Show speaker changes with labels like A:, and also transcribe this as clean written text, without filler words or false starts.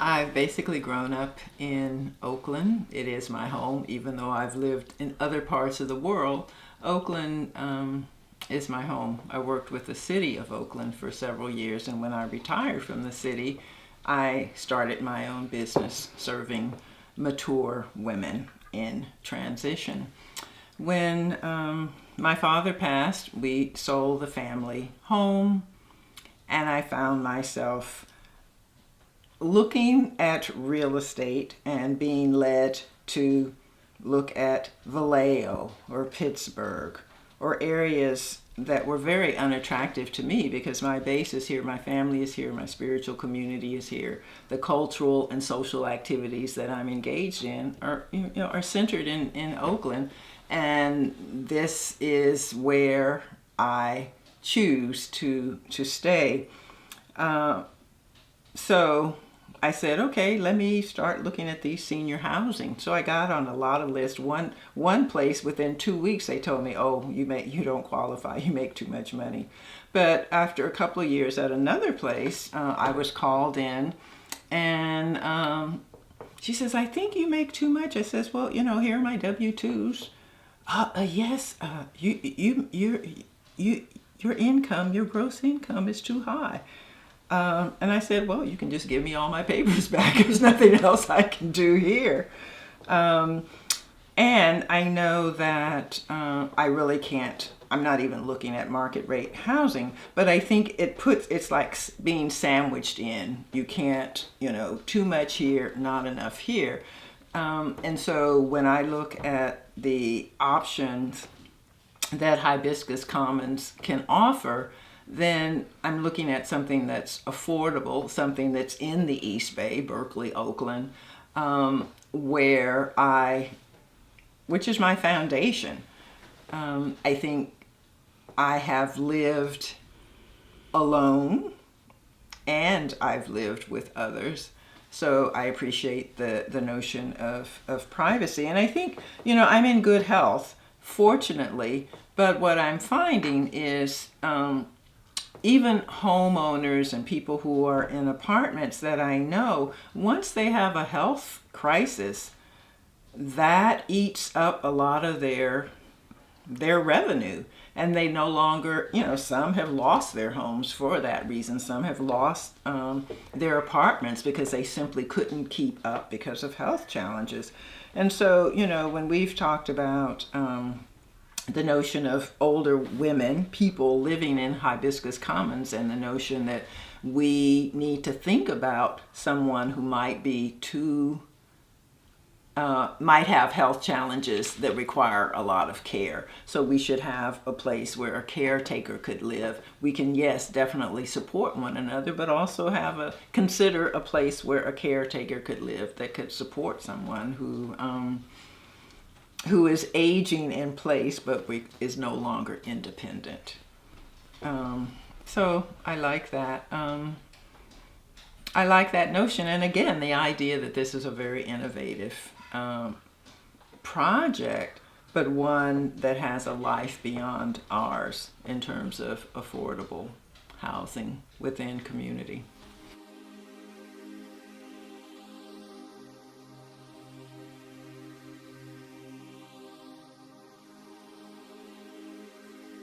A: I've basically grown up in Oakland. It is my home, even though I've lived in other parts of the world. Oakland is my home. I worked with the city of Oakland for several years, and when I retired from the city, I started my own business serving mature women in transition. When my father passed, we sold the family home, and I found myself looking at real estate and being led to look at Vallejo or Pittsburgh or areas that were very unattractive to me because my base is here, my family is here, my spiritual community is here. The cultural and social activities that I'm engaged in are centered in Oakland, and this is where I choose to stay. So I said, okay, let me start looking at these senior housing. So I got on a lot of lists. One place within 2 weeks they told me, oh, you don't qualify, you make too much money. But after a couple of years at another place, I was called in, and she says, I think you make too much. I says, well, here are my W-2s. Yes, your income, your gross income is too high. And I said, well, you can just give me all my papers back. There's nothing else I can do here. And I know that I really can't, I'm not even looking at market rate housing, but I think it's like being sandwiched in. You can't, too much here, not enough here. And so when I look at the options that Hibiscus Commons can offer, then I'm looking at something that's affordable, something that's in the East Bay, Berkeley, Oakland, which is my foundation. I think I have lived alone and I've lived with others. So I appreciate the notion of privacy. And I think, I'm in good health, fortunately, but what I'm finding is even homeowners and people who are in apartments that I know, once they have a health crisis, that eats up a lot of their revenue. And they no longer, some have lost their homes for that reason. Some have lost their apartments because they simply couldn't keep up because of health challenges. And so, when we've talked about the notion of older women, people living in Hibiscus Commons, and the notion that we need to think about someone who might have health challenges that require a lot of care. So we should have a place where a caretaker could live. We can, yes, definitely support one another, but also consider a place where a caretaker could live that could support someone who is aging in place but is no longer independent. So I like that. I like that notion. And again, the idea that this is a very innovative project, but one that has a life beyond ours in terms of affordable housing within community.